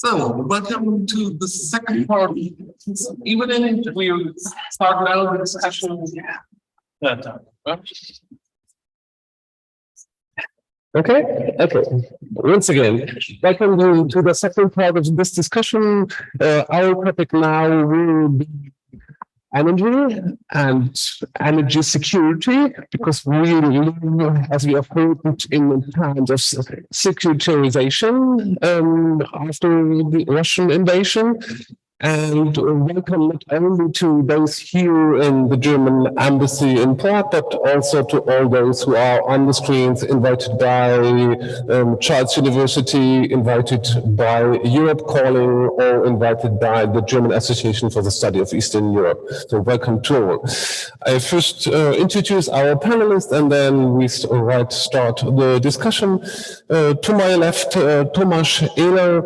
So, welcome to the second part. Even if we start now the discussion. Okay. Once again, welcome to the second part of this discussion. Our topic now will be energy and energy security, because we live, as we have heard, in times of secularization after the Russian invasion. And welcome not only to those here in the German embassy in Prague, but also to all those who are on the screens, invited by Charles University, invited by Europe Calling, or invited by the German Association for the Study of Eastern Europe. So welcome to all. I first introduce our panelists, and then we start the discussion. To my left, Tomáš Ehler,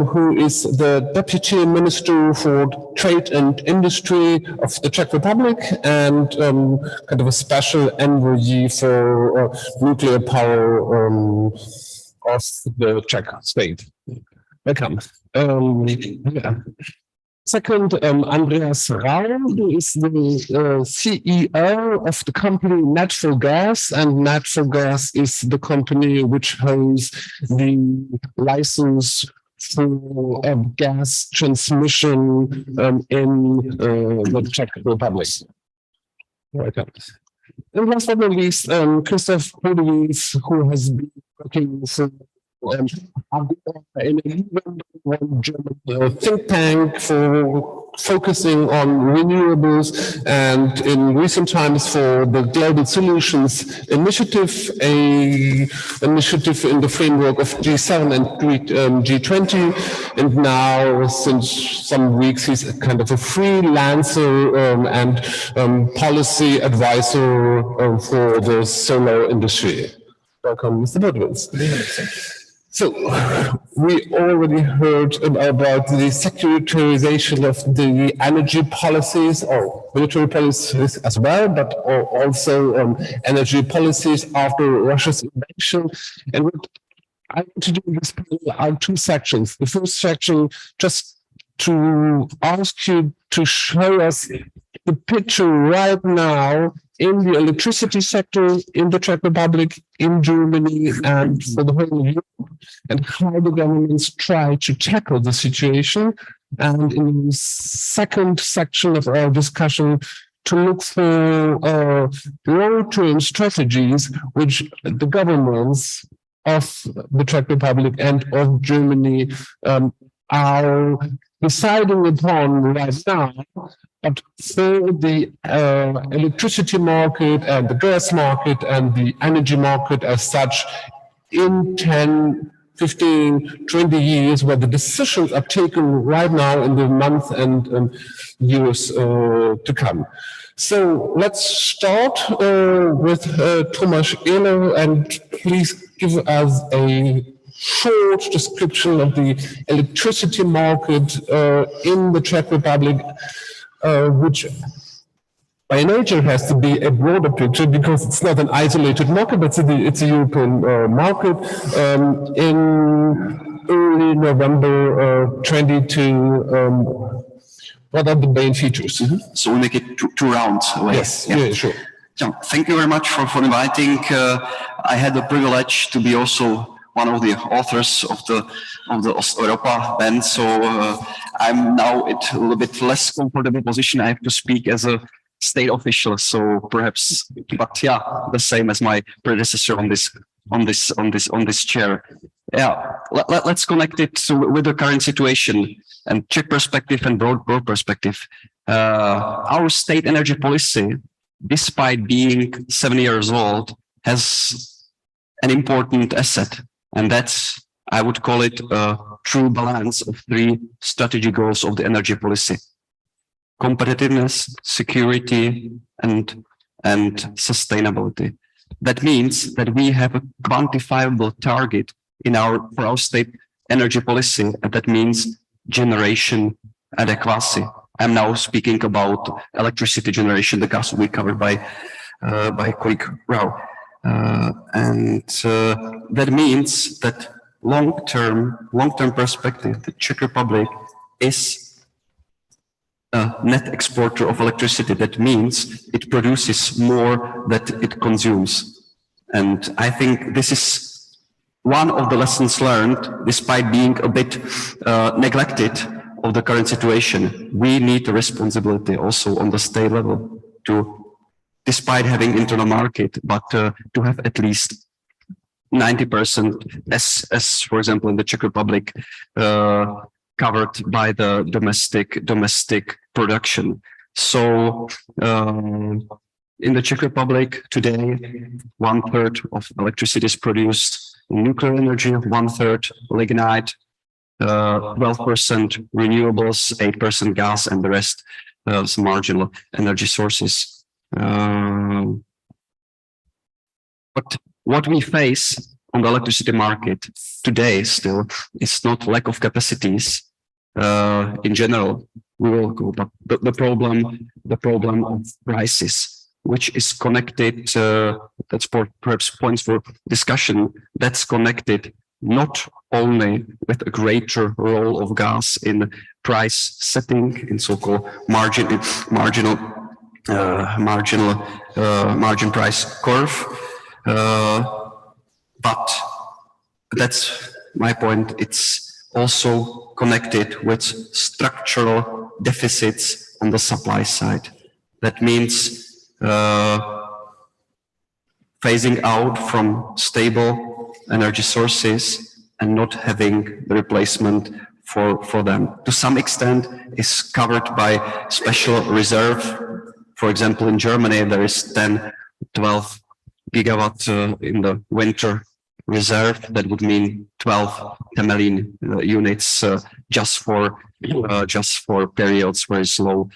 who is the Deputy Minister for Trade and Industry of the Czech Republic, and kind of a special envoy for nuclear power of the Czech state. Welcome. Yeah. Second, Andreas, who is the CEO of the company Natural Gas, and Natural Gas is the company which holds the license for gas transmission in the Czech Republic. Welcome. And last but not least, Christoph, who has been working for in a German think tank for focusing on renewables, and in recent times for the Global Solutions Initiative, an initiative in the framework of G7 and G20. And now, since some weeks, he's kind of a freelancer and policy advisor for the solar industry. Welcome, Mr. Podewils. So, we already heard about the secularization of the energy policies, or military policies as well, but also energy policies after Russia's invasion. And what I want to do in this panel are two sections. The first section, just to ask you to show us the picture right now in the electricity sector in the Czech Republic, in Germany, and for the whole of Europe, and how the governments try to tackle the situation. And in the second section of our discussion, to look for long-term strategies which the governments of the Czech Republic and of Germany are deciding upon right now, but for the electricity market and the gas market and the energy market as such in 10, 15, 20 years, where the decisions are taken right now in the months and years to come. So let's start with Tomáš Ehler, and please give us a short description of the electricity market in the Czech Republic, which by nature has to be a broader picture, because it's not an isolated market, but it's a European market. In early November 22, what are the main features? So we make it two rounds. Yes, yeah, sure. So thank you very much for inviting. I had the privilege to be also one of the authors of the Osteuropa band, so I'm now in a little bit less comfortable position. I have to speak as a state official, so perhaps, but yeah, the same as my predecessor on this chair. Yeah, let's connect it with the current situation and Czech perspective and broad perspective. Our state energy policy, despite being 7 years old, has an important asset. And that's, I would call it, a true balance of three strategic goals of the energy policy: competitiveness, security, and sustainability. That means that we have a quantifiable target for our state energy policy, and that means generation adequacy. I'm now speaking about electricity generation, the gas will be covered by colleague Rao. That means that long-term perspective, the Czech Republic is a net exporter of electricity. That means it produces more than it consumes. And I think this is one of the lessons learned, despite being a bit neglected of the current situation. We need a responsibility also on the state level to, despite having internal market, but to have at least 90%, as for example in the Czech Republic, covered by the domestic production. So in the Czech Republic today, 1/3 of electricity is produced in nuclear energy, 1/3 lignite, 12% renewables, 8% gas, and the rest some marginal energy sources. But what we face on the electricity market today still is not lack of capacities in general. We will go, but the problem of prices, which is connected. That's perhaps points for discussion. That's connected not only with a greater role of gas in price setting, in so-called margin price curve, but that's my point. It's also connected with structural deficits on the supply side. That means phasing out from stable energy sources and not having the replacement for them. To some extent is covered by special reserve. For example, in Germany, there is 10-12 gigawatt in the winter reserve. That would mean 12 Temelin units just for periods where it's low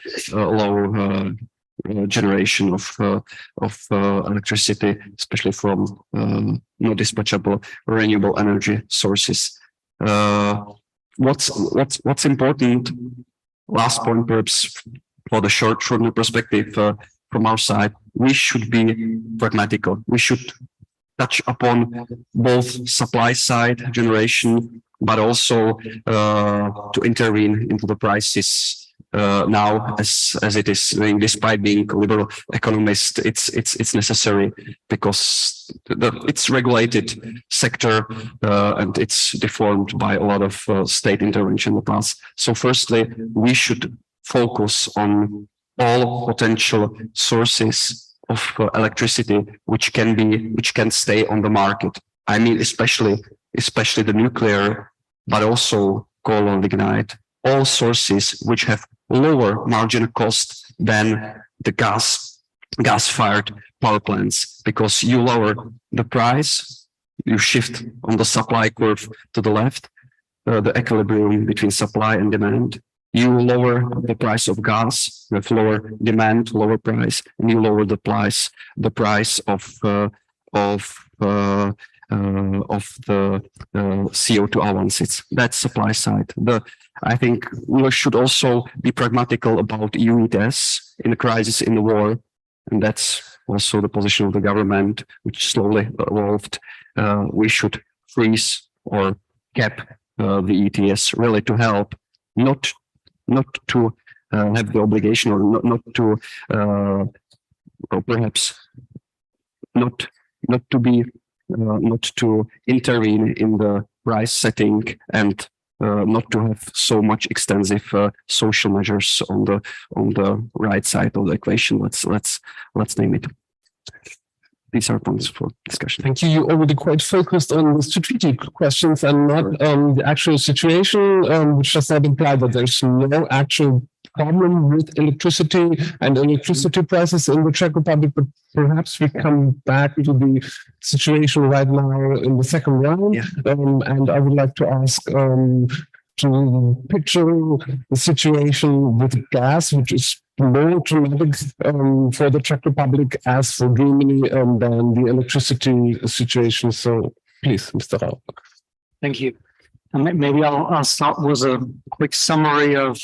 generation of electricity, especially from non dispatchable renewable energy sources. What's important? Last point, perhaps for the short perspective from our side, we should be pragmatical. We should touch upon both supply side generation, but also to intervene into the prices now as it is doing. Despite being a liberal economist, it's necessary because it's regulated sector and it's deformed by a lot of state intervention in the past. So firstly, we should focus on all potential sources of electricity which can stay on the market. I mean, especially the nuclear, but also coal and lignite, all sources which have lower marginal cost than the gas-fired power plants, because you lower the price, you shift on the supply curve to the left, the equilibrium between supply and demand. You lower the price of gas with lower demand, lower price, and you lower the price of the CO2 allowances. That's supply side. I think we should also be pragmatical about EU ETS in the crisis, in the war, and that's also the position of the government, which slowly evolved. We should freeze or cap the ETS, really to help, not to have the obligation, or not to, or perhaps not to intervene in the price setting, and not to have so much extensive social measures on the right side of the equation. Let's name it. These are points for discussion. Thank you. You're already quite focused on the strategic questions and not on the actual situation, which does not imply that there's no actual problem with electricity and electricity prices in the Czech Republic, but perhaps we come back to the situation right now in the second round. Yeah. And I would like to ask to picture the situation with gas, which is more dramatic for the Czech Republic as for Germany than the electricity situation. So please, Mr. Rau. Thank you. And maybe I'll start with a quick summary of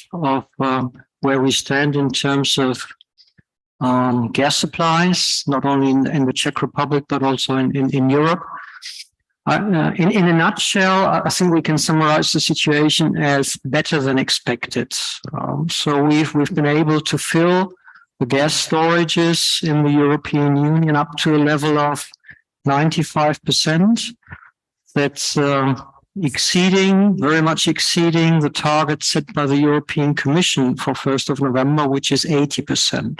where we stand in terms of gas supplies, not only in the Czech Republic, but also in Europe. In a nutshell, I think we can summarize the situation as better than expected. So we've been able to fill the gas storages in the European Union up to a level of 95%. That's very much exceeding the target set by the European Commission for 1st of November, which is 80%.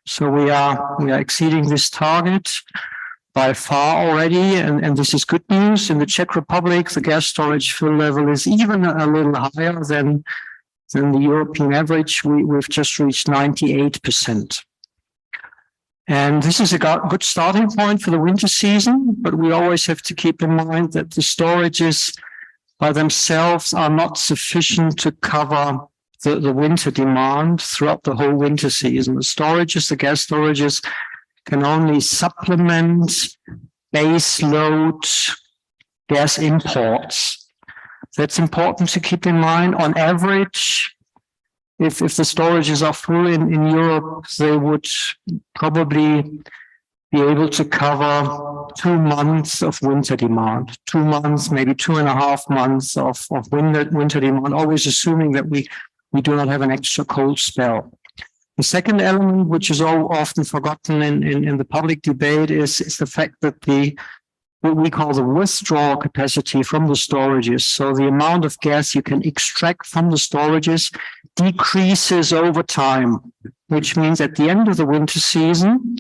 So we are exceeding this target by far already, and this is good news. In the Czech Republic, the gas storage fill level is even a little higher than the European average. We've just reached 98%. And this is a good starting point for the winter season, but we always have to keep in mind that the storages by themselves are not sufficient to cover the winter demand throughout the whole winter season. The gas storages, can only supplement base load gas imports. That's important to keep in mind. On average, if the storages are full in Europe, they would probably be able to cover 2 months of winter demand, 2 months, maybe 2.5 months of winter demand, always assuming that we do not have an extra cold spell. The second element, which is often forgotten in the public debate, is the fact that what we call the withdrawal capacity from the storages, so the amount of gas you can extract from the storages, decreases over time, which means at the end of the winter season,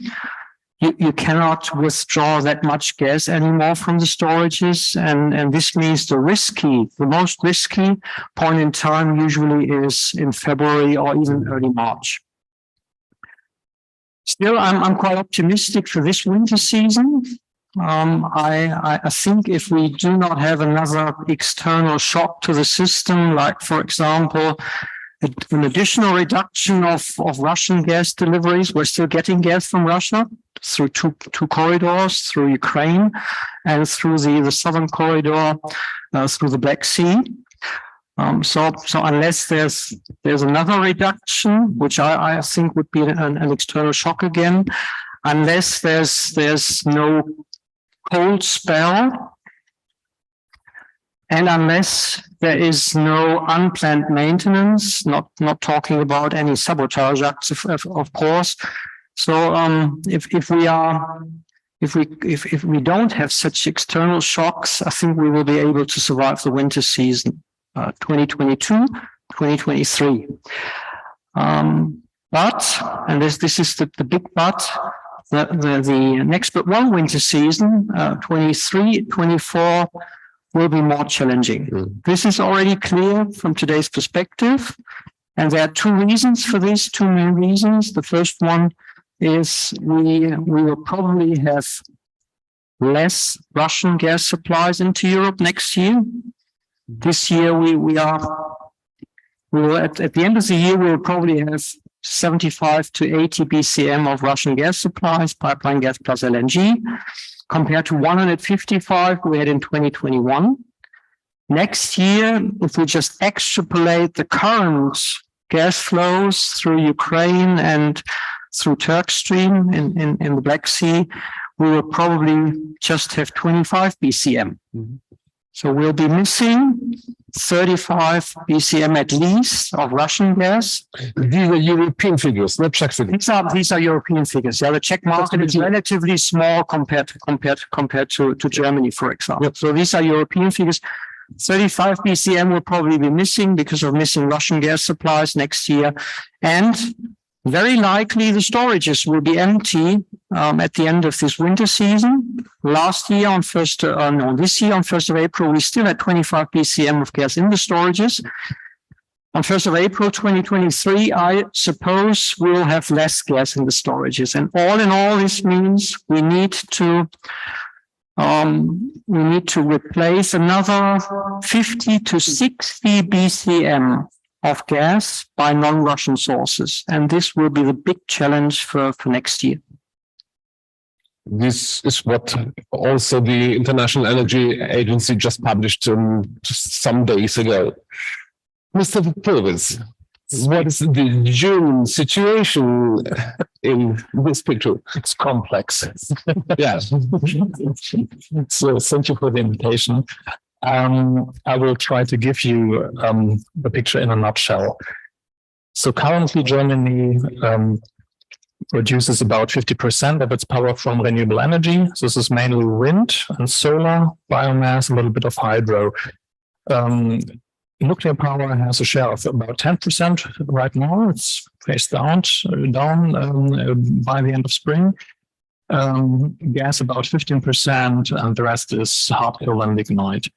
you cannot withdraw that much gas anymore from the storages. And this means the most risky point in time usually is in February or even early March. Still, I'm quite optimistic for this winter season. I think if we do not have another external shock to the system, like, for example, an additional reduction of Russian gas deliveries, we're still getting gas from Russia through two corridors, through Ukraine and through the southern corridor through the Black Sea. So unless there's another reduction, which I think would be an external shock again, unless there's no cold spell, and unless there is no unplanned maintenance, not talking about any sabotage acts, of course. So if we don't have such external shocks, I think we will be able to survive the winter season. 2022, 2023. But, and this is the big but, the next but one winter season, 23, 24, will be more challenging. This is already clear from today's perspective. And there are two reasons for this, two main reasons. The first one is we will probably have less Russian gas supplies into Europe next year. This year, we will at the end of the year, we will probably have 75 to 80 BCM of Russian gas supplies, pipeline gas plus LNG, compared to 155 we had in 2021. Next year, if we just extrapolate the current gas flows through Ukraine and through Turk Stream in the Black Sea, we will probably just have 25 BCM. Mm-hmm. So we'll be missing 35 BCM at least of Russian gas. These are European figures, not Czech figures. These are European figures. Yeah, the Czech market is relatively small compared to Germany, for example. Yep. So these are European figures. 35 BCM will probably be missing because of missing Russian gas supplies next year. And very likely the storages will be empty at the end of this winter season. This year on 1st of April, we still had 25 BCM of gas in the storages. On 1st of April 2023, I suppose we'll have less gas in the storages. And all in all, this means we need to replace another 50 to 60 BCM of gas by non-Russian sources. And this will be the big challenge for next year. This is what also the International Energy Agency just published some days ago. Mr. Podewils, what is the German situation in this picture? It's complex. Yes. So thank you for the invitation. I will try to give you the picture in a nutshell. So currently Germany produces about 50% of its power from renewable energy. So this is mainly wind and solar, biomass, a little bit of hydro. Nuclear power has a share of about 10% right now. It's phased down by the end of spring. Gas about 15%, and the rest is hard coal and lignite.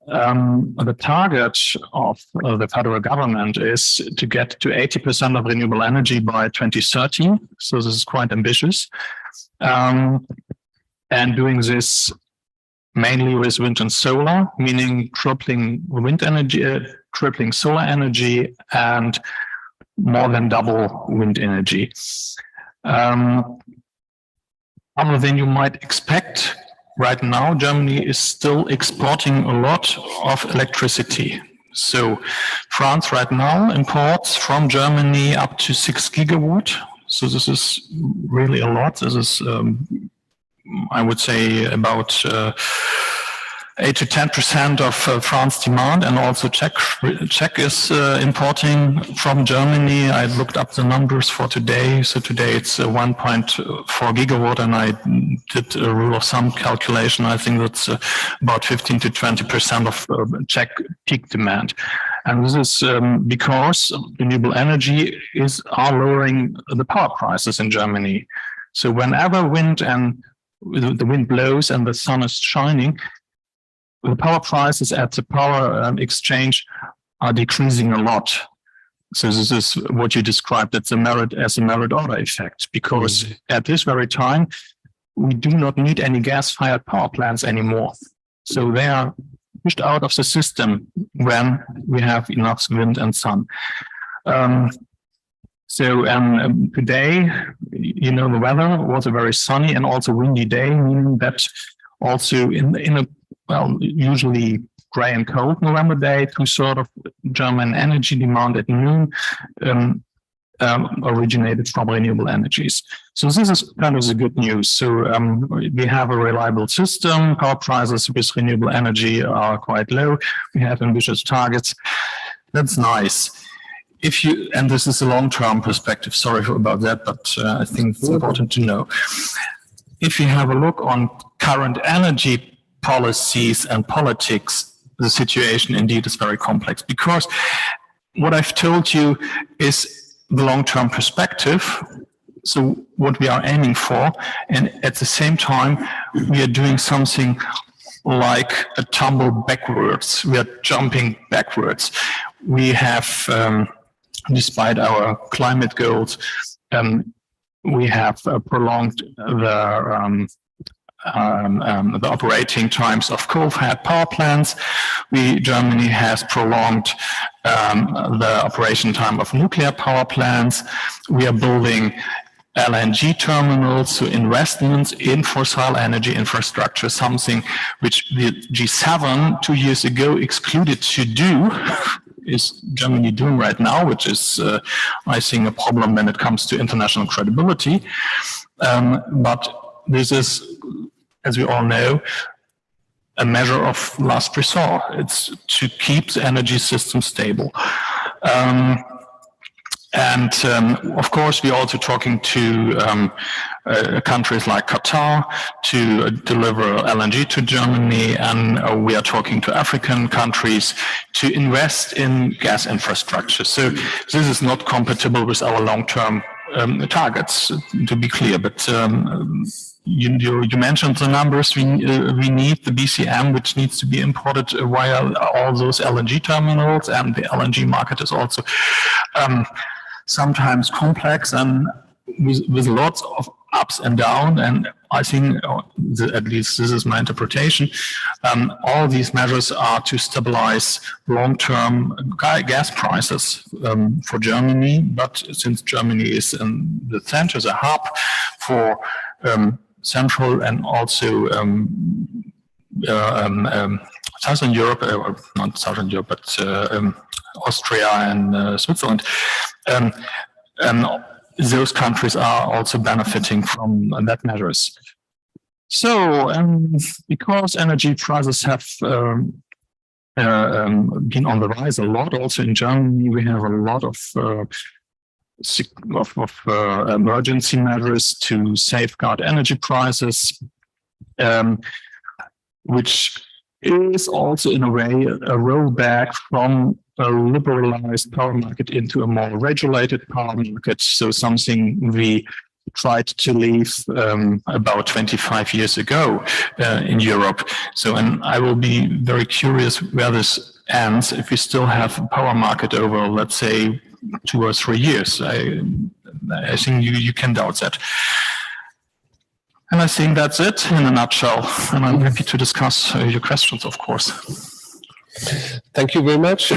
The target of the federal government is to get to 80% of renewable energy by 2030. So this is quite ambitious. And doing this mainly with wind and solar, meaning tripling wind energy, tripling solar energy, and more than double wind energy. Other than you might expect, right now, Germany is still exporting a lot of electricity. So France right now imports from Germany up to 6 gigawatt. So this is really a lot. This is, I would say, about 8 to 10% of France demand, and also Czech is importing from Germany. I looked up the numbers for today. So today it's 1.4 gigawatt, and I did a rule of thumb calculation. I think that's about 15 to 20% of Czech peak demand. And this is because renewable energy are lowering the power prices in Germany. So whenever the wind blows and the sun is shining, the power prices at the power exchange are decreasing a lot. So this is what you described as a merit order effect, because at this very time, we do not need any gas-fired power plants anymore. So they are pushed out of the system when we have enough wind and sun. Today, the weather was a very sunny and also windy day, meaning that also in a usually gray and cold November day, 2/3 of German energy demand at noon originated from renewable energies. So this is kind of the good news. So we have a reliable system. Power prices with renewable energy are quite low. We have ambitious targets. That's nice. And this is a long-term perspective, sorry about that, but I think it's important to know. If you have a look on current energy policies and politics, the situation indeed is very complex, because what I've told you is the long-term perspective, so what we are aiming for, and at the same time, we are doing something like a tumble backwards. We are jumping backwards. We have, despite our climate goals, we have prolonged the operating times of coal-fired power plants. Germany has prolonged the operation time of nuclear power plants. We are building LNG terminals, so investments in fossil energy infrastructure, something which the G7 2 years ago excluded to do, is Germany doing right now, which is, I think, a problem when it comes to international credibility. But this is, as we all know, a measure of last resort. It's to keep the energy system stable. Of course, we're also talking to countries like Qatar to deliver LNG to Germany, and we are talking to African countries to invest in gas infrastructure. So this is not compatible with our long-term targets, to be clear, but you mentioned the numbers. We need the BCM, which needs to be imported via all those LNG terminals, and the LNG market is also sometimes complex and with lots of ups and downs. And I think, at least this is my interpretation, all these measures are to stabilize long-term gas prices for Germany. But since Germany is in the center, the hub for central and also Southern Europe, or not Southern Europe, but Austria and Switzerland, those countries are also benefiting from that measures. So, because energy prices have been on the rise a lot, also in Germany, we have a lot of emergency measures to safeguard energy prices, which is also in a way a rollback from a liberalized power market into a more regulated power market. So something we tried to leave about 25 years ago in Europe. So, and I will be very curious where this ends if we still have a power market over, let's say, 2 or 3 years. I think you can doubt that. And I think that's it in a nutshell. And I'm happy to discuss your questions, of course. Thank you very much.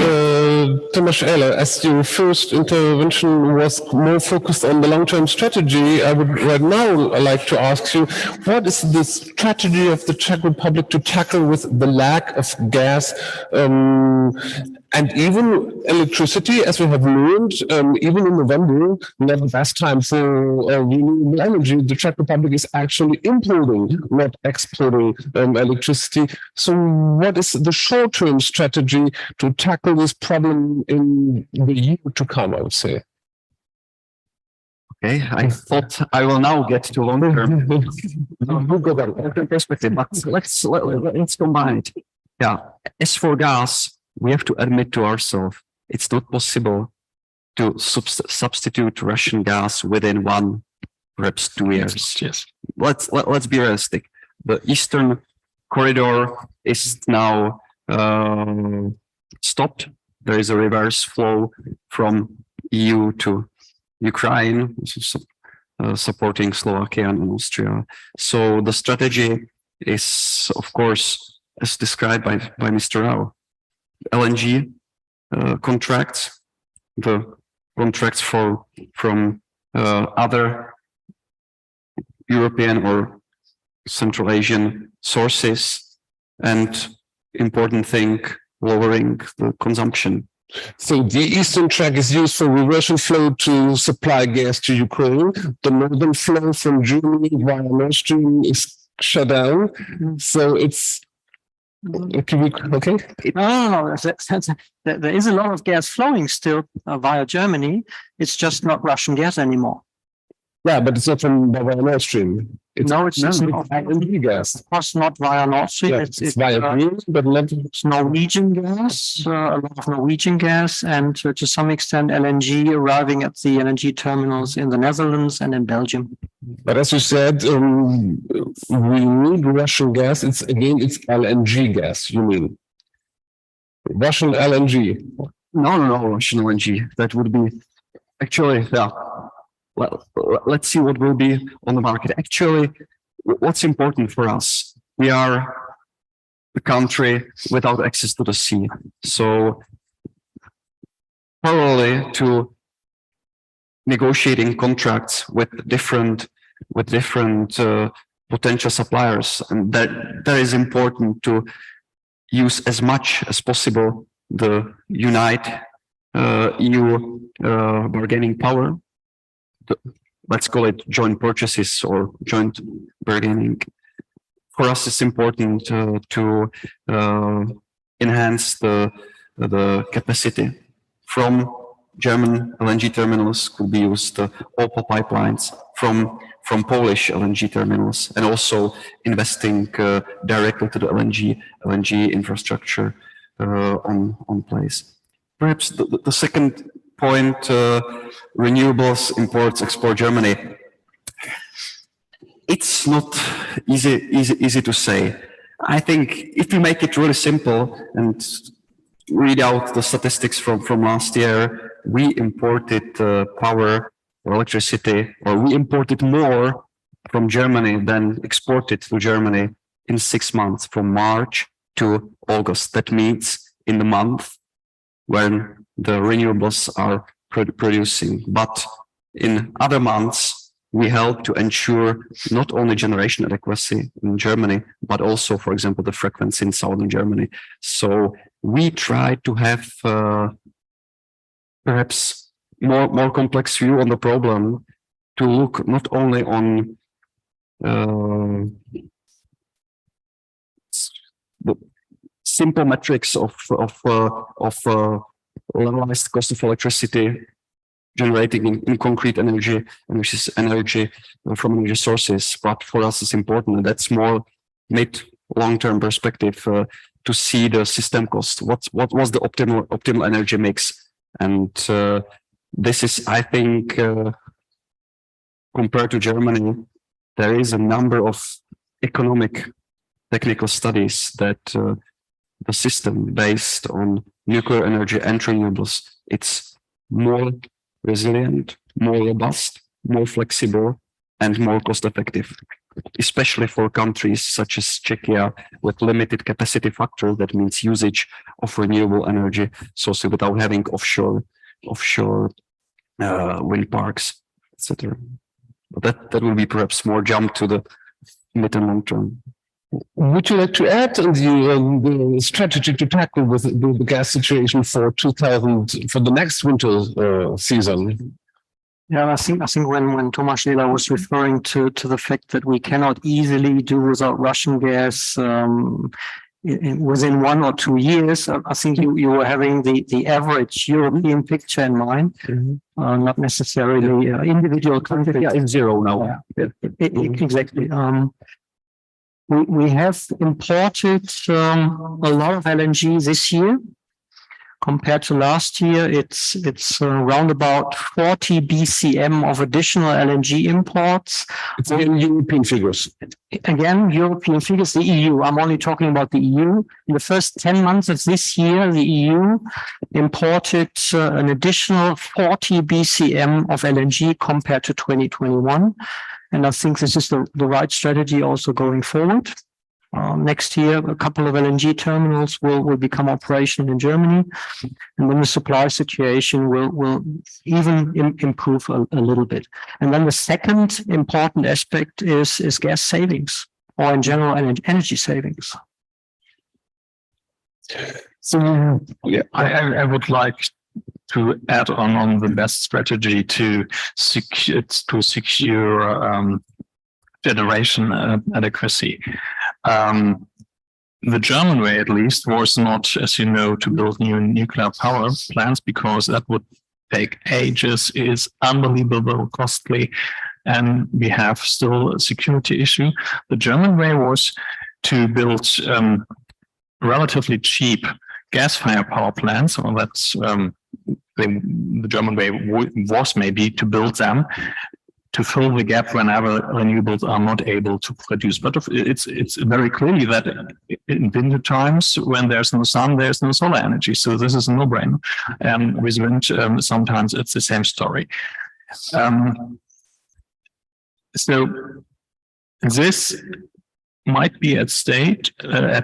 Tomáš Ehler, as your first intervention was more focused on the long-term strategy, I would right now like to ask you, what is the strategy of the Czech Republic to tackle with the lack of gas and even electricity, as we have learned, even in November, not the best time for renewable energy. The Czech Republic is actually importing, not exporting electricity. So what is the short-term strategy to tackle this problem in the year to come, I would say? Okay, I thought I will now get to long-term perspective, but let's combine it. Yeah, as for gas, we have to admit to ourselves it's not possible to substitute Russian gas within 1, perhaps 2 years. Yes. Let's be realistic. The Eastern corridor is now stopped. There is a reverse flow from EU to Ukraine, supporting Slovakia and Austria. So the strategy is, of course, as described by Mr. Rao, LNG contracts, the contracts from other European or Central Asian sources, and important thing, lowering the consumption. So the eastern track is used for reversion flow to supply gas to Ukraine. The northern flow from Germany via Nord Stream is shut down. So it's okay. No, there is a lot of gas flowing still via Germany. It's just not Russian gas anymore. Yeah, but it's not from via Nord Stream. It's not LNG gas. Of course, not via Nord Stream. Yeah, it's via Green, but not. It's Norwegian gas, a lot of Norwegian gas, and to some extent LNG arriving at the LNG terminals in the Netherlands and in Belgium. But as you said, we need Russian gas. It's LNG gas. You mean Russian LNG? No, Russian LNG. That would be actually, yeah. Well, let's see what will be on the market. Actually, what's important for us? We are a country without access to the sea. So, parallelly to negotiating contracts with different potential suppliers, and that is important to use as much as possible the unite EU bargaining power. Let's call it joint purchases or joint bargaining. For us, it's important to enhance the capacity from German LNG terminals. Could be used Opal pipelines from Polish LNG terminals, and also investing directly to the LNG infrastructure on place. Perhaps the second point, renewables, imports, export Germany. It's not easy to say. I think if we make it really simple and read out the statistics from last year, we imported power or electricity, or we imported more from Germany than exported to Germany in 6 months, from March to August. That means in the month when the renewables are producing. But in other months, we help to ensure not only generation adequacy in Germany, but also, for example, the frequency in southern Germany. So we try to have perhaps more complex view on the problem, to look not only on the simple metrics of levelized cost of electricity generating in concrete energy, which is energy from energy sources. But for us, it's important, and that's more mid long-term perspective to see the system cost. What was the optimal energy mix? And this is, I think, compared to Germany, there is a number of economic technical studies that the system based on nuclear energy and renewables, it's more resilient, more robust, more flexible, and more cost effective, especially for countries such as Czechia with limited capacity factor. That means usage of renewable energy sources without having offshore wind parks, etc. But that will be perhaps more jump to the mid and long term. Would you like to add on the strategy to tackle with the gas situation for the next winter season? Yeah, I think when Tomáš was referring to the fact that we cannot easily do without Russian gas within 1 or 2 years, I think you were having the average European picture in mind, not necessarily individual countries. Yeah, it's zero now. Yeah. Exactly. We have imported a lot of LNG this year. Compared to last year, it's around about 40 BCM of additional LNG imports. It's again European figures. Again, European figures, the EU. I'm only talking about the EU. In the first 10 months of this year, the EU imported an additional 40 BCM of LNG compared to 2021. And I think this is the right strategy also going forward. Next year, a couple of LNG terminals will become operational in Germany, and then the supply situation will even improve a little bit. And then the second important aspect is gas savings, or in general energy savings. So yeah, I would like to add on the best strategy to secure generation adequacy. The German way, at least, was not, as you know, to build new nuclear power plants, because that would take ages, is unbelievable costly, and we have still a security issue. The German way was to build relatively cheap gas-fired power plants, or that's the German way was maybe to build them to fill the gap whenever renewables are not able to produce. But it's very clearly that in winter times, when there's no sun, there's no solar energy. So this is a no-brainer. And with wind, sometimes it's the same story. So this might be at stake, given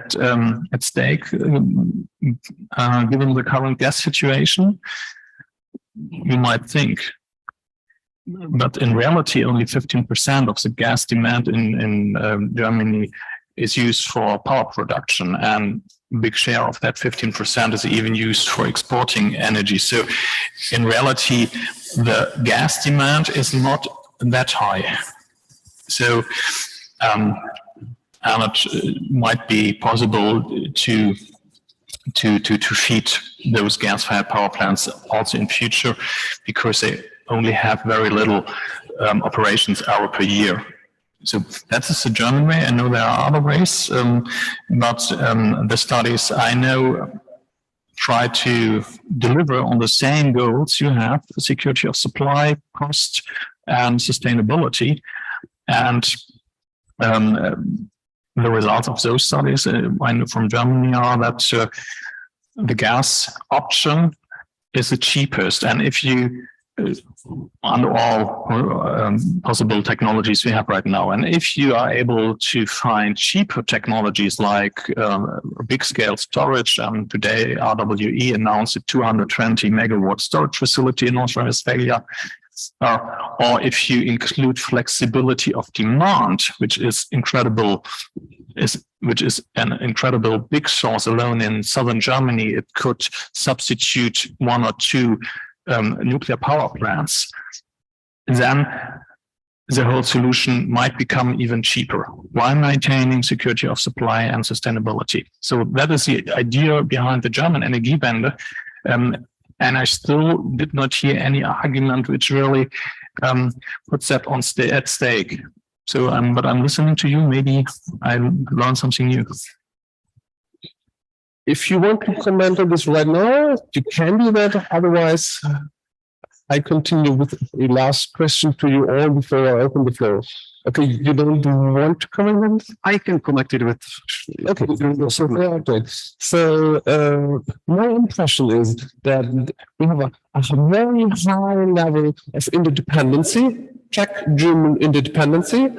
the current gas situation. You might think. But in reality, only 15% of the gas demand in Germany is used for power production, and a big share of that 15% is even used for exporting energy. So in reality, the gas demand is not that high. So and it might be possible to feed those gas-fired power plants also in future, because they only have very little operations hour per year. So that is the German way. I know there are other ways, but the studies I know try to deliver on the same goals you have: security of supply, cost, and sustainability. And the results of those studies I know from Germany are that the gas option is the cheapest. And if you under all possible technologies we have right now, and if you are able to find cheaper technologies like big scale storage, today RWE announced a 220 megawatt storage facility in North Rhine-Westphalia, or if you include flexibility of demand, which is an incredible big source alone in southern Germany, it could substitute 1 or 2 nuclear power plants. Then the whole solution might become even cheaper while maintaining security of supply and sustainability. So that is the idea behind the German Energiewende. And I still did not hear any argument which really puts that at stake. So, but I'm listening to you. Maybe I learned something new. If you want to comment on this right now, you can do that. Otherwise, I continue with a last question to you all before I open the floor. Okay, you don't want to comment on this? I can connect it with. Okay, so my impression is that we have a very high level of interdependency, Czech German interdependency,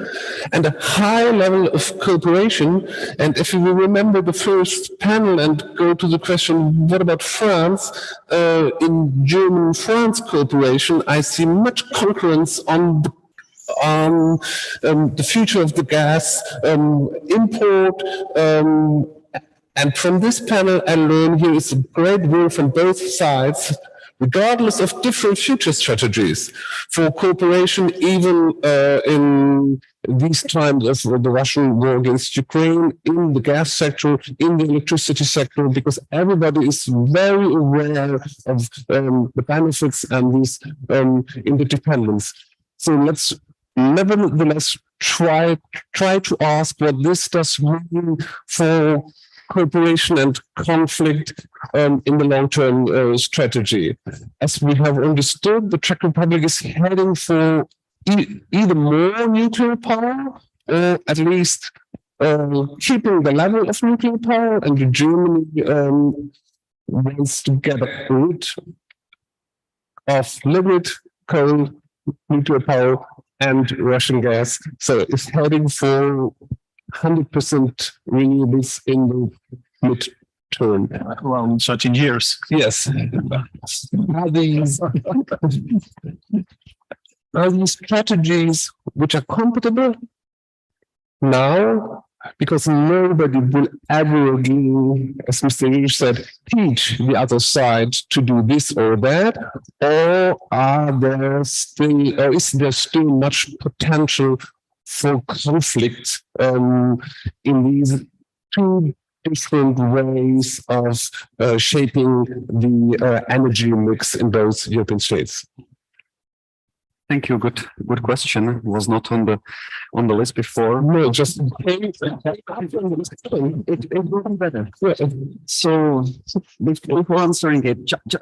and a high level of cooperation. And if you will remember the first panel and go to the question, what about France? In German-France cooperation, I see much concurrence on the future of the gas import. And from this panel, I learned here is a great will from both sides, regardless of different future strategies for cooperation, even in these times of the Russian war against Ukraine, in the gas sector, in the electricity sector, because everybody is very aware of the benefits and these interdependence. So let's nevertheless try to ask what this does mean for cooperation and conflict in the long-term strategy. As we have understood, the Czech Republic is heading for either more nuclear power or at least keeping the level of nuclear power, and Germany wants to get rid of liquid coal, nuclear power, and Russian gas. So it's heading for 100% renewables in the mid-term. Around 13 years. Yes. Are these strategies which are compatible now? Because nobody will ever again, as Mr. Rich said, teach the other side to do this or that, or is there still much potential for conflict in these two different ways of shaping the energy mix in both European states? Thank you. Good question. It was not on the list before. No, just it will be better. So before answering it,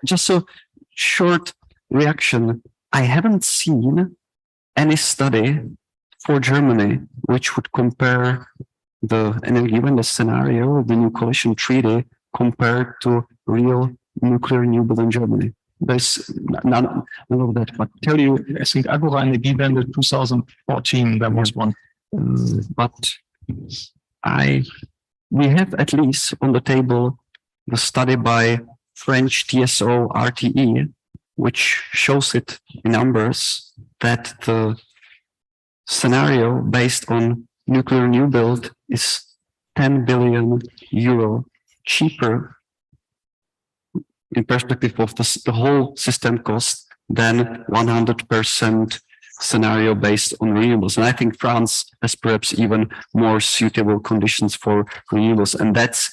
just a short reaction. I haven't seen any study for Germany which would compare the Energiewende scenario, the new coalition treaty, compared to real nuclear renewable in Germany. There's none of that, but tell you, I think Agora Energiewende 2014, there was one. But we have at least on the table the study by French TSO RTE, which shows it in numbers that the scenario based on nuclear new build is 10 billion euro cheaper in perspective of the whole system cost than 100% scenario based on renewables. And I think France has perhaps even more suitable conditions for renewables. And that's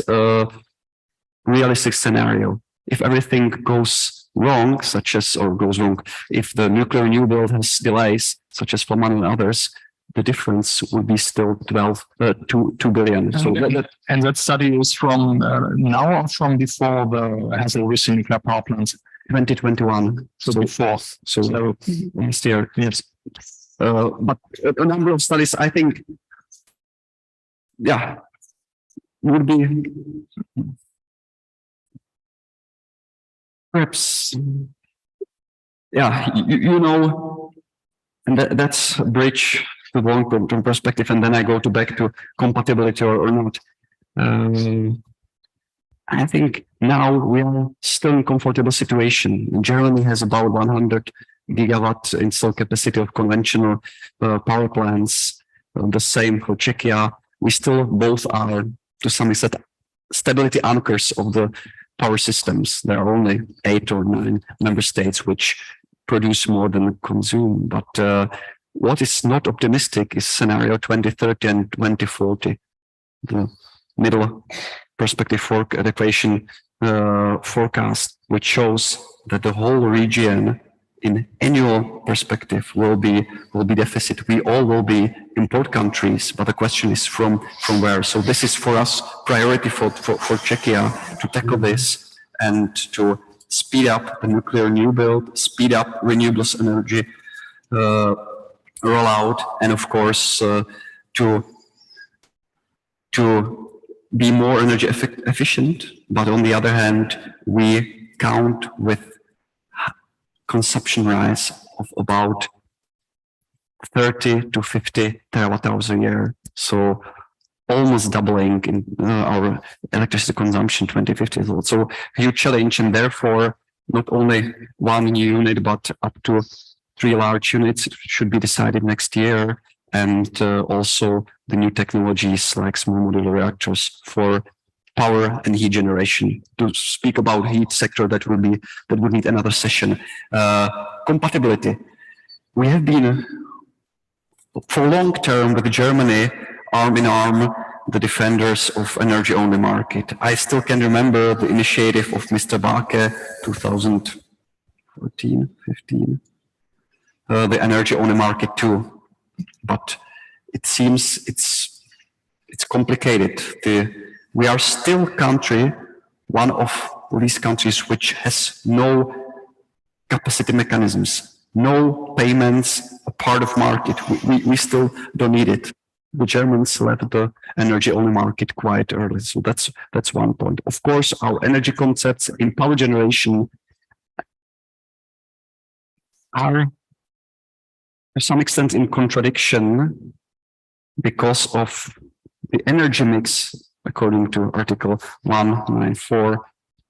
a realistic scenario. If everything goes wrong, if the nuclear new build has delays, such as for Manu and others, the difference would be still 2 billion. So and that study is from now or from before the Ehler recent nuclear power plants? 2021. So before. So last year, yes. But a number of studies, I think, would be perhaps, and that's a bridge to the long-term perspective, and then I go back to compatibility or not. I think now we are still in a comfortable situation. Germany has about 100 gigawatt installed capacity of conventional power plants. The same for Czechia. We still both are, to some extent, stability anchors of the power systems. There are only 8 or 9 member states which produce more than consume. But what is not optimistic is scenario 2030 and 2040. The middle perspective for equation forecast, which shows that the whole region in annual perspective will be deficit. We all will be import countries, but the question is from where. So this is for us priority for Czechia to tackle this and to speed up the nuclear new build, speed up renewables energy rollout, and of course to be more energy efficient. But on the other hand, we count with consumption rise of about 30 to 50 terawatt hours a year. So almost doubling in our electricity consumption 2050 is also a huge challenge, and therefore not only one new unit but up to 3 large units should be decided next year, and also the new technologies like small modular reactors for power and heat generation. To speak about heat sector, that would need another session. Compatibility. We have been for long term with Germany arm in arm the defenders of energy only market. I still can remember the initiative of Mr. Bake 2014, 15, the energy only market too. But it seems it's complicated. We are still one of these countries which has no capacity mechanisms, no payments, a part of market. We still don't need it. The Germans left the energy only market quite early. So that's one point. Of course, our energy concepts in power generation are to some extent in contradiction because of the energy mix. According to Article 194,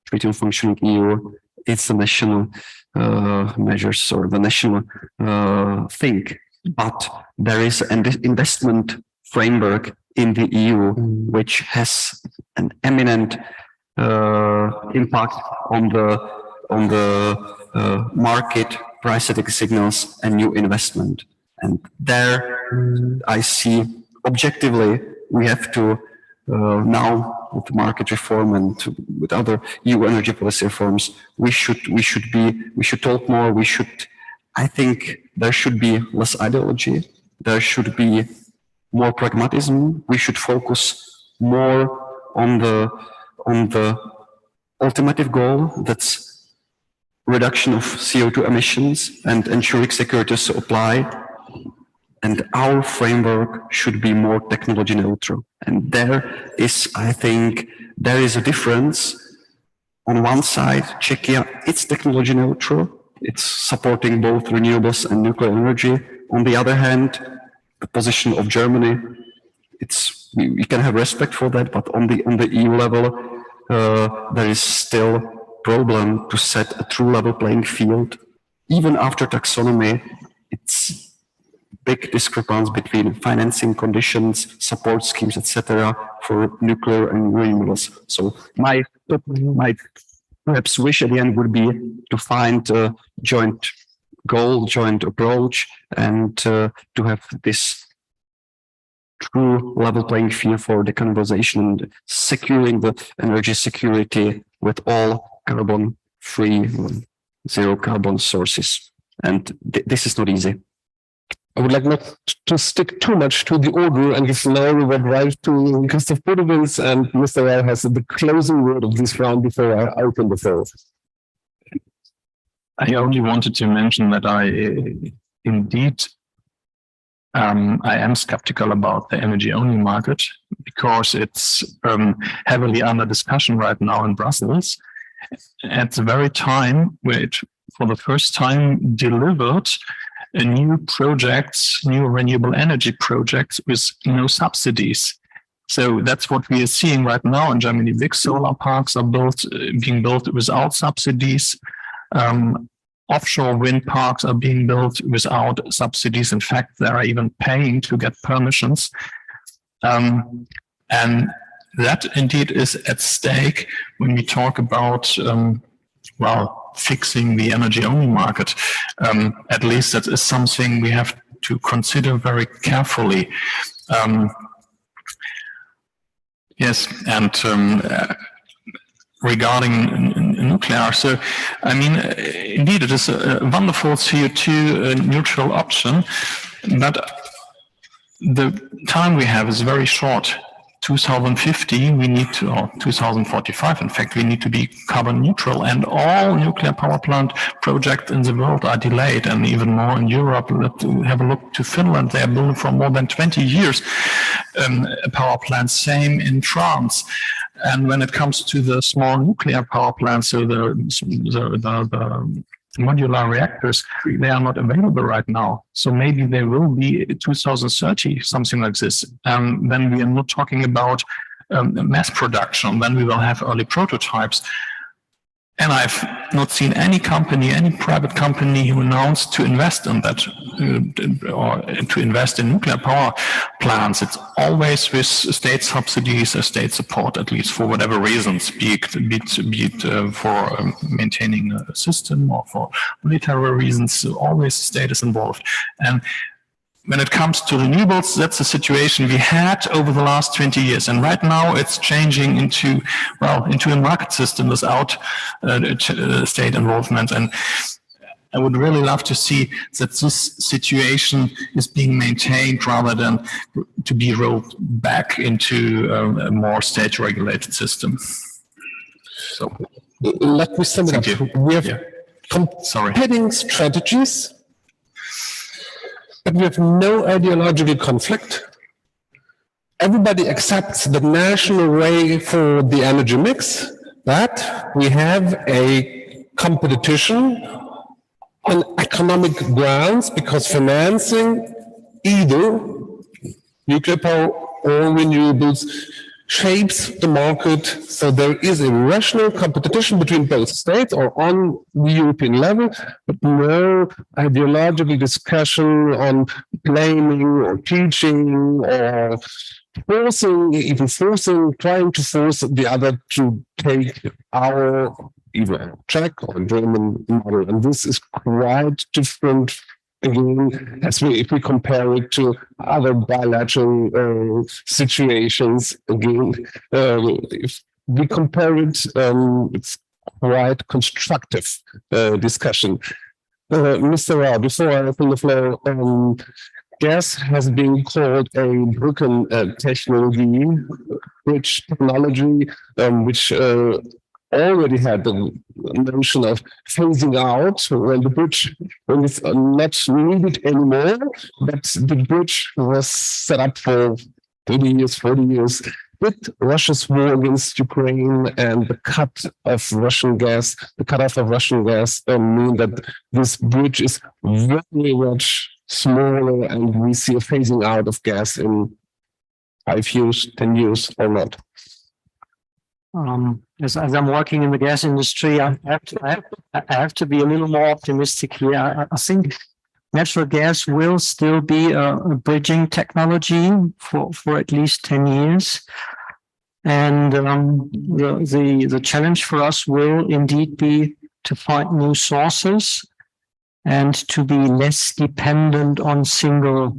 Treaty on Functioning EU, it's the national measures or the national thing. But there is an investment framework in the EU which has an eminent impact on the market, price setting signals, and new investment. And there I see objectively we have to now with market reform and with other EU energy policy reforms, we should talk more. I think there should be less ideology. There should be more pragmatism. We should focus more on the ultimate goal, that's reduction of CO2 emissions and ensuring security of supply. And our framework should be more technology neutral. And there is, I think, there is a difference. On one side, Czechia, it's technology neutral. It's supporting both renewables and nuclear energy. On the other hand, the position of Germany, we can have respect for that, but on the EU level, there is still a problem to set a true level playing field. Even after taxonomy, it's big discrepancy between financing conditions, support schemes, etc., for nuclear and renewables. So my perhaps wish at the end would be to find a joint goal, joint approach, and to have this true level playing field for decarbonization and securing the energy security with all carbon-free, zero carbon sources. And this is not easy. I would like not to stick too much to the order and give now revert right to Christoph Podewils, and Mr. Ehler has the closing word of this round before I open the floor. I only wanted to mention that I am skeptical about the energy-only market because it's heavily under discussion right now in Brussels. At the very time where it, for the first time, delivered new renewable energy projects with no subsidies. So that's what we are seeing right now in Germany. Big solar parks are being built without subsidies. offshore wind parks are being built without subsidies. In fact, they are even paying to get permissions. And that indeed is at stake when we talk about, fixing the energy-only market. At least that is something we have to consider very carefully. Yes, and regarding nuclear, so I mean, indeed, it is a wonderful CO2 neutral option, but the time we have is very short. 2050, we need to, or 2045, in fact, we need to be carbon neutral, and all nuclear power plant projects in the world are delayed, and even more in Europe. Let's have a look to Finland. They are building for more than 20 years a power plant, same in France. And when it comes to the small nuclear power plants, so the modular reactors, they are not available right now. So maybe they will be 2030, something like this. Then we are not talking about mass production. Then we will have early prototypes. And I've not seen any company, any private company who announced to invest in that or to invest in nuclear power plants. It's always with state subsidies or state support, at least for whatever reasons, be it for maintaining a system or for military reasons. Always the state is involved. And when it comes to renewables, that's the situation we had over the last 20 years. And right now it's changing into a market system without state involvement. And I would really love to see that this situation is being maintained rather than to be rolled back into a more state-regulated system. So, let me sum it up. We have competing strategies, but we have no ideological conflict. Everybody accepts the national way for the energy mix, but we have a competition on economic grounds because financing either nuclear power or renewables shapes the market. So there is a rational competition between both states or on the European level, but no ideological discussion on blaming or teaching or trying to force the other to take our either Czech or German model. And this is quite different. Again, if we compare it to other bilateral situations, again, if we compare it, it's quite constructive discussion. Mr. Rao, before I open the floor, gas has been called a broken technology, bridge technology, which already had the notion of phasing out when it's not needed anymore, but the bridge was set up for 30 years, 40 years. With Russia's war against Ukraine and the cutoff of Russian gas mean that this bridge is very much smaller, and we see a phasing out of gas in 5 years, 10 years, or not. As I'm working in the gas industry, I have to be a little more optimistic here. I think natural gas will still be a bridging technology for at least 10 years. And the challenge for us will indeed be to find new sources and to be less dependent on single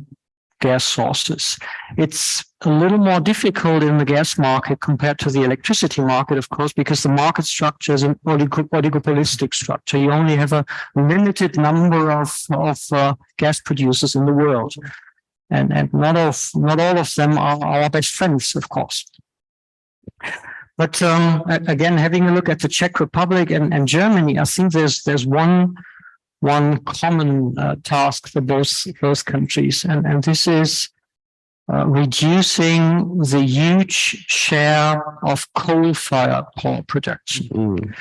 gas sources. It's a little more difficult in the gas market compared to the electricity market, of course, because the market structure is an oligopolistic structure. You only have a limited number of gas producers in the world, and not all of them are our best friends, of course. But again, having a look at the Czech Republic and Germany, I think there's one common task for both countries, and this is reducing the huge share of coal-fired power production.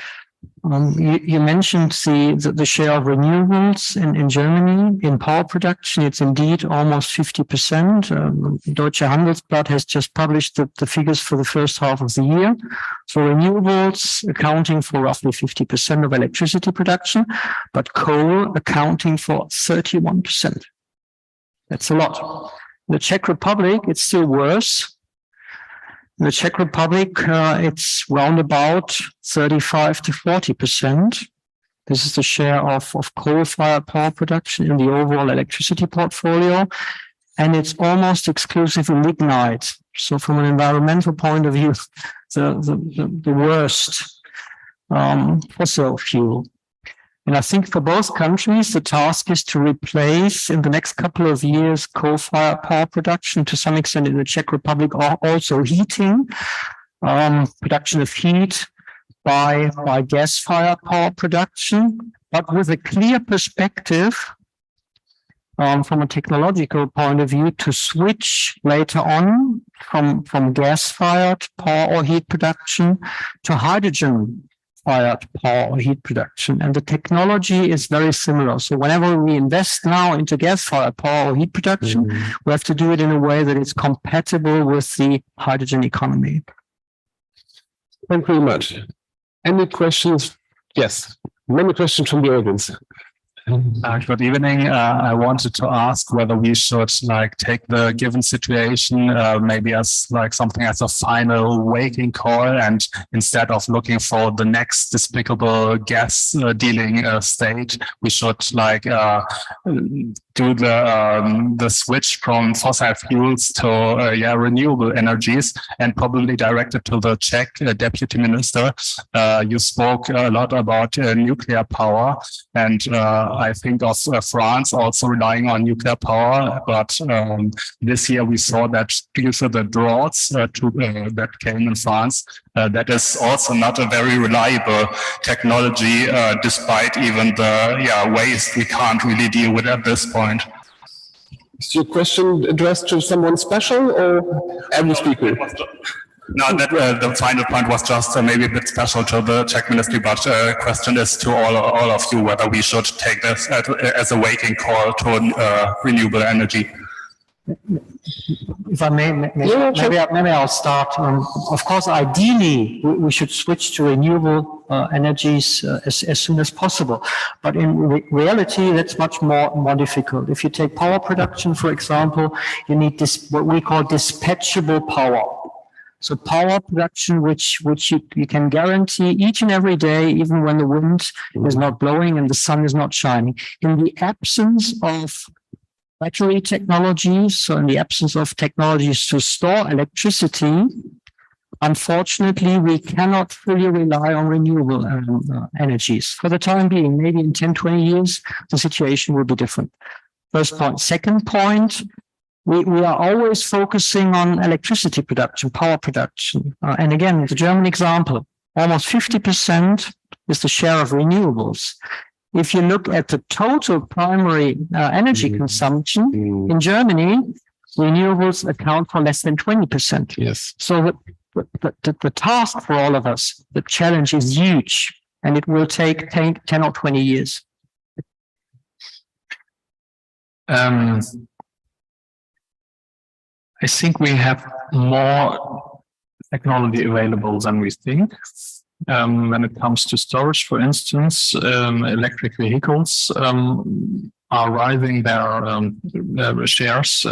You mentioned the share of renewables in Germany in power production. It's indeed almost 50%. Deutsche Handelsblatt has just published the figures for the first half of the year. So renewables accounting for roughly 50% of electricity production, but coal accounting for 31%. That's a lot. In the Czech Republic, it's still worse. In the Czech Republic, it's round about 35 to 40%. This is the share of coal-fired power production in the overall electricity portfolio. And it's almost exclusively lignite. So from an environmental point of view, the worst fossil fuel. And I think for both countries, the task is to replace in the next couple of years coal-fired power production, to some extent in the Czech Republic, also heating, production of heat by gas-fired power production, but with a clear perspective from a technological point of view to switch later on from gas-fired power or heat production to hydrogen-fired power or heat production. And the technology is very similar. So whenever we invest now into gas-fired power or heat production, we have to do it in a way that is compatible with the hydrogen economy. Thank you very much. Any questions? Yes, many questions from the audience. Good evening. I wanted to ask whether we should take the given situation maybe as something as a final waking call, and instead of looking for the next despicable gas dealing state, we should do the switch from fossil fuels to renewable energies, and probably directed to the Czech deputy minister. You spoke a lot about nuclear power, and I think of France also relying on nuclear power, but this year we saw that due to the droughts that came in France, that is also not a very reliable technology, despite even the waste we can't really deal with at this point. Is your question addressed to someone special or every speaker? No, that the final point was just maybe a bit special to the Czech ministry, but question is to all of you whether we should take this as a waking call to renewable energy. If I may, maybe I'll start. Of course, ideally, we should switch to renewable energies as soon as possible. But in reality, that's much more difficult. If you take power production, for example, you need this what we call dispatchable power. So power production, which you can guarantee each and every day, even when the wind is not blowing and the sun is not shining. In the absence of battery technologies, so in the absence of technologies to store electricity, unfortunately, we cannot fully rely on renewable energies. For the time being, maybe in 10, 20 years, the situation will be different. First point. Second point, we are always focusing on electricity production, power production. And again, the German example, almost 50% is the share of renewables. If you look at the total primary energy consumption in Germany, renewables account for less than 20%. Yes. So the task for all of us, the challenge is huge, and it will take 10 or 20 years. I think we have more technology available than we think. When it comes to storage, for instance, electric vehicles are rising their shares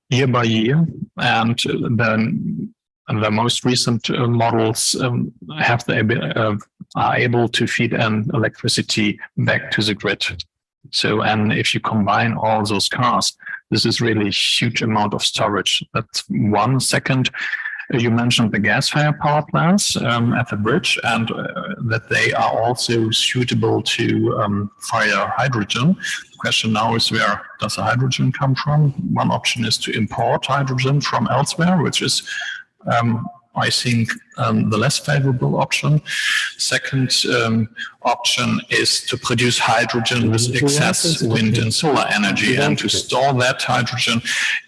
year by year, and then the most recent models are able to feed electricity back to the grid. So, and if you combine all those cars, this is really a huge amount of storage. That's one. Second, you mentioned the gas-fired power plants at the bridge, and that they are also suitable to fire hydrogen. The question now is, where does the hydrogen come from? One option is to import hydrogen from elsewhere, which is I think, the less favorable option. Second option is to produce hydrogen with excess wind and solar energy and to store that hydrogen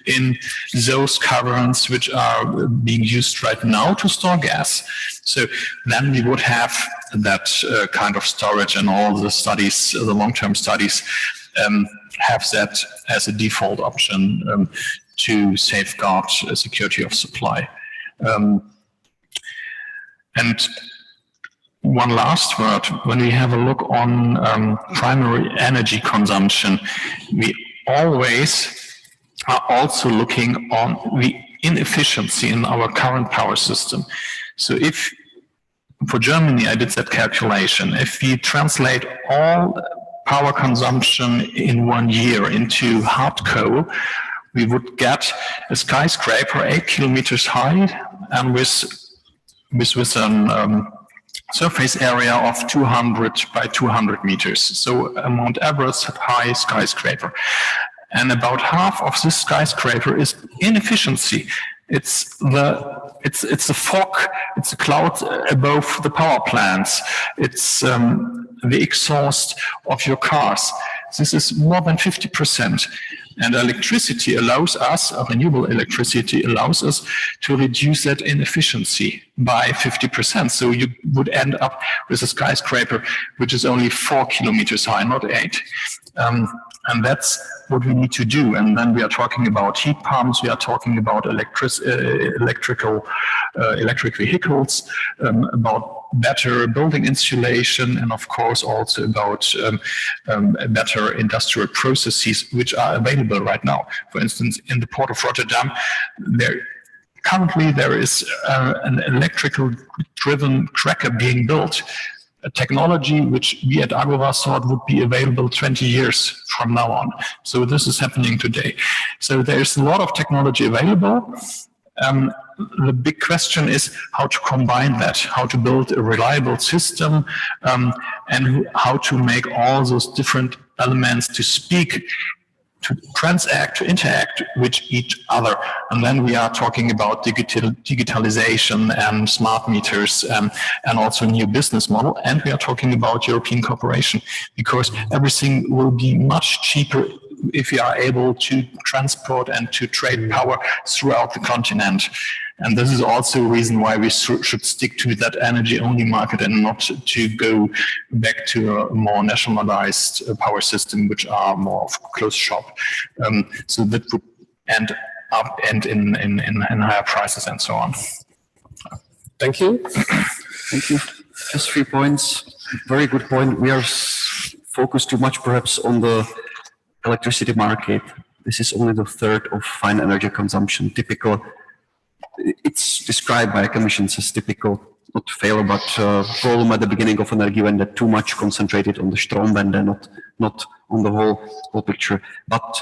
in those caverns which are being used right now to store gas. So then we would have that kind of storage, and all the studies, the long-term studies, have that as a default option to safeguard security of supply. And one last word, when we have a look on primary energy consumption, we always are also looking on the inefficiency in our current power system. So if, for Germany, I did that calculation, if we translate all power consumption in 1 year into hard coal, we would get a skyscraper 8 kilometers high and with a surface area of 200 by 200 meters. So a Mount Everest high skyscraper. And about half of this skyscraper is inefficiency. It's the fog, it's the cloud above the power plants, it's the exhaust of your cars. This is more than 50%. And electricity allows us, renewable electricity allows us to reduce that inefficiency by 50%. So you would end up with a skyscraper which is only 4 kilometers high, not 8. And that's what we need to do. And then we are talking about heat pumps, we are talking about electric vehicles, about better building insulation, and of course also about better industrial processes which are available right now. For instance, in the port of Rotterdam, currently there is an electrical driven cracker being built, a technology which we at Agora thought would be available 20 years from now on. So this is happening today. So there's a lot of technology available. The big question is how to combine that, how to build a reliable system, and how to make all those different elements to speak, to transact, to interact with each other. And then we are talking about digitalization and smart meters, and also new business model. And we are talking about European cooperation, because everything will be much cheaper if we are able to transport and to trade power throughout the continent. And this is also a reason why we should stick to that energy-only market and not to go back to a more nationalized power system, which are more of closed shop. So that would end in higher prices and so on. Thank you. Thank you. Just 3 points. Very good point. We are focused too much perhaps on the electricity market. This is only the third of fine energy consumption. Typical. It's described by commissions as typical, not failure, but problem at the beginning of energy when they're too much concentrated on the Strombänder, not on the whole picture. But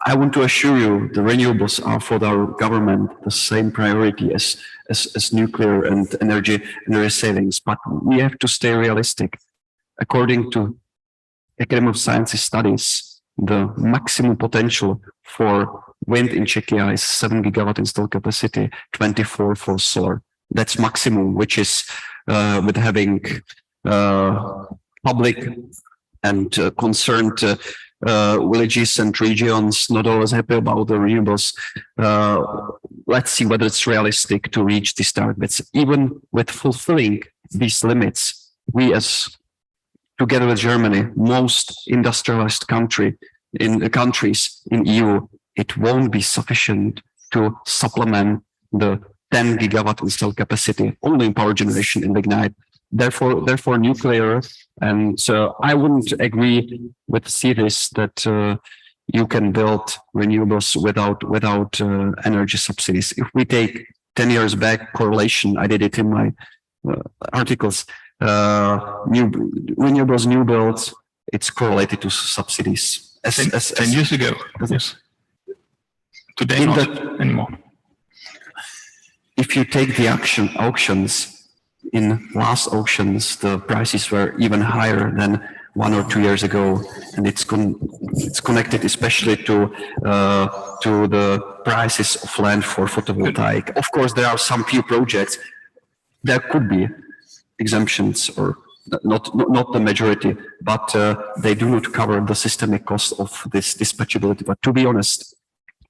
I want to assure you, the renewables are for our government the same priority as nuclear and energy savings. But we have to stay realistic. According to Academy of Sciences studies, the maximum potential for wind in Czechia is 7 gigawatt installed capacity, 24 for solar. That's maximum, which is with having public and concerned villages and regions not always happy about the renewables. Let's see whether it's realistic to reach these targets. Even with fulfilling these limits, we as together with Germany, most industrialized countries in EU, it won't be sufficient to supplement the 10 gigawatt installed capacity only in power generation in lignite. Therefore, nuclear. And so I wouldn't agree with Siris that you can build renewables without energy subsidies. If we take 10 years back correlation, I did it in my articles. Renewables new builds, it's correlated to subsidies. 10 years ago. Yes. Today not anymore. If you take the auctions, in last auctions, the prices were even higher than 1 or 2 years ago, and it's connected especially to the prices of land for photovoltaic. Of course, there are some few projects. There could be exemptions, or not the majority, but they do not cover the systemic cost of this dispatchability. But to be honest,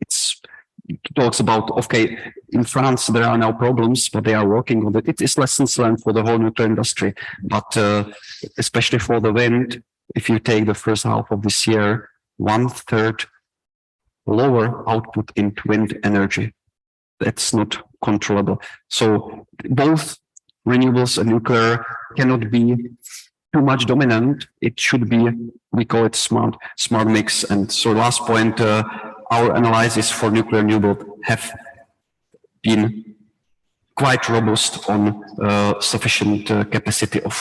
it talks about, okay, in France there are now problems, but they are working on it. It is lessons learned for the whole nuclear industry, but especially for the wind, if you take the first half of this year, 1/3 lower output in wind energy. That's not controllable. So both renewables and nuclear cannot be too much dominant. It should be, we call it smart mix. And so last point, our analysis for nuclear renewable have been quite robust on sufficient capacity of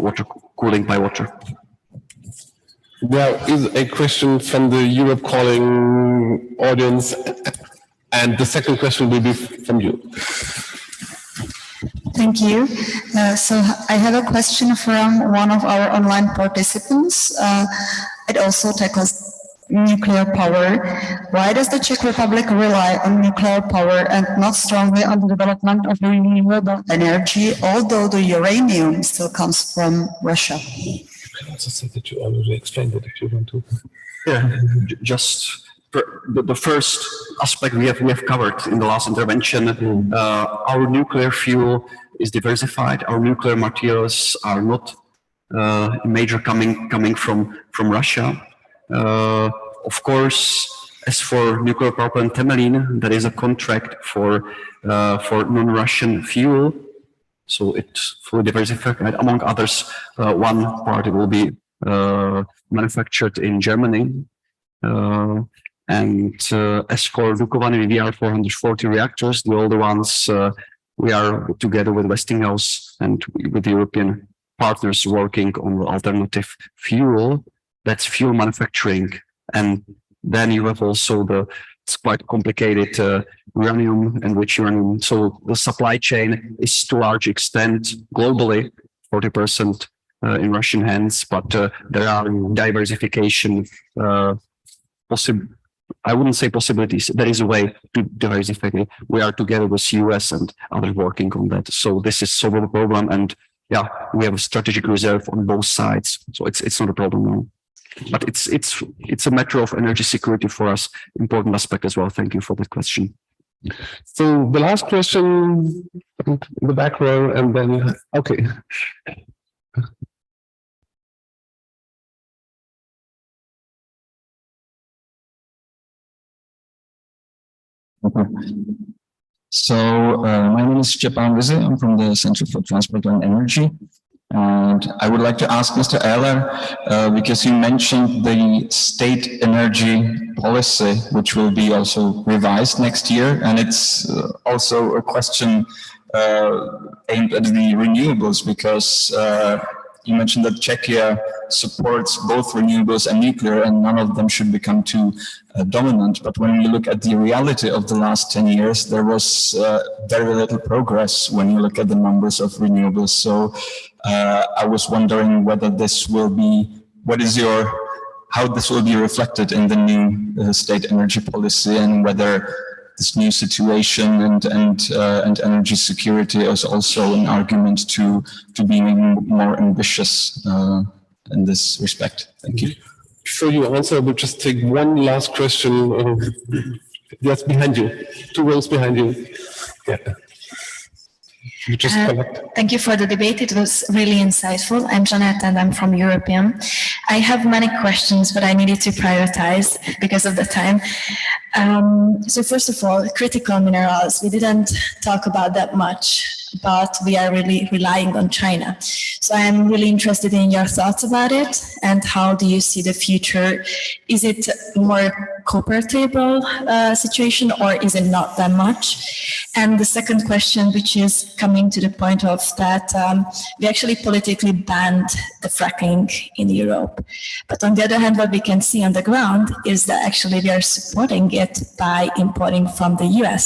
water cooling by water. There is a question from the Europe Calling audience, and the second question will be from you. Thank you. So I have a question from one of our online participants. It also tackles nuclear power. Why does the Czech Republic rely on nuclear power and not strongly on the development of renewable energy, although the uranium still comes from Russia? I also said that you already explained it if you want to. Yeah, just the first aspect we have covered in the last intervention. Our nuclear fuel is diversified. Our nuclear materials are not major coming from Russia. Of course, as for nuclear power plant Temelín, there is a contract for non-Russian fuel, so it's fully diversified. Among others, one part will be manufactured in Germany. And as for Dukovany VR440 reactors, the older ones, we are together with Westinghouse and with the European partners working on alternative fuel. That's fuel manufacturing. And then you have also it's quite complicated uranium, enriched uranium. So the supply chain is to a large extent globally 40% in Russian hands, but there are diversification I wouldn't say possibilities. There is a way to diversify. We are together with US and others working on that. So this is solving the problem, and yeah, we have a strategic reserve on both sides. So it's not a problem now. But it's a matter of energy security for us, important aspect as well. Thank you for that question. So the last question in the back row, and then okay. So my name is Stepan Vizi. I'm from the Center for Transport and Energy. And I would like to ask Mr. Ehler, because you mentioned the state energy policy, which will be also revised next year. And it's also a question aimed at the renewables, because you mentioned that Czechia supports both renewables and nuclear, and none of them should become too dominant. But when you look at the reality of the last 10 years, there was very little progress when you look at the numbers of renewables. So I was wondering whether this will be, how this will be reflected in the new state energy policy, and whether this new situation and energy security is also an argument to being more ambitious in this respect. Thank you. Before you answer, we'll just take one last question. Yes, behind you, 2 rows behind you. Yeah. You just thank you for the debate. It was really insightful. I'm Janet and I'm from European. I have many questions, but I needed to prioritize because of the time. So first of all, critical minerals. We didn't talk about that much, but we are really relying on China. So I'm really interested in your thoughts about it, and how do you see the future? Is it more comparable situation, or is it not that much? And the second question, which is coming to the point of that we actually politically banned the fracking in Europe. But on the other hand, what we can see on the ground is that actually we are supporting it by importing from the US.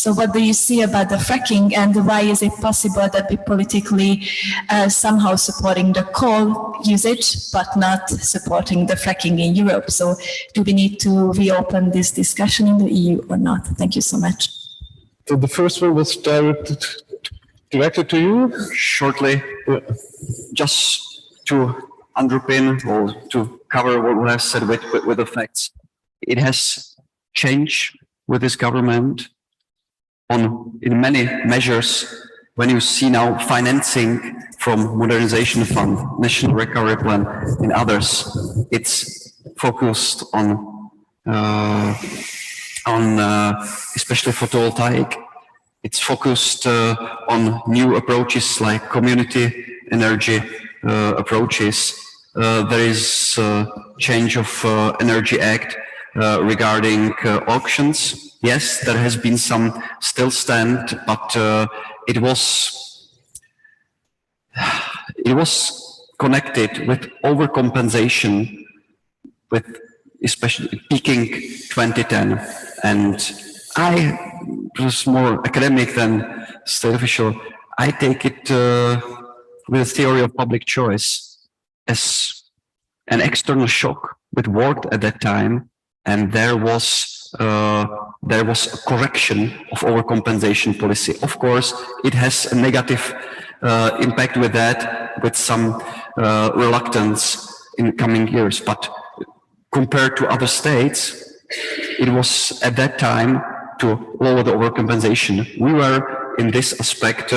So what do you see about the fracking, and why is it possible that we politically somehow supporting the coal usage, but not supporting the fracking in Europe? So do we need to reopen this discussion in the EU or not? Thank you so much. So the first one was directed to you? Shortly, just to underpin or to cover what I've said with the facts. It has changed with this government in many measures. When you see now financing from Modernization Fund, National Recovery Plan, and others, it's focused on especially photovoltaic. It's focused on new approaches like community energy approaches. There is change of Energy Act regarding auctions. Yes, there has been some still stand, but it was connected with overcompensation, with especially peaking 2010. And I was more academic than state official. I take it with a theory of public choice as an external shock which worked at that time, and there was a correction of overcompensation policy. Of course, it has a negative impact with that, with some reluctance in coming years. But compared to other states, it was at that time to lower the overcompensation. We were in this aspect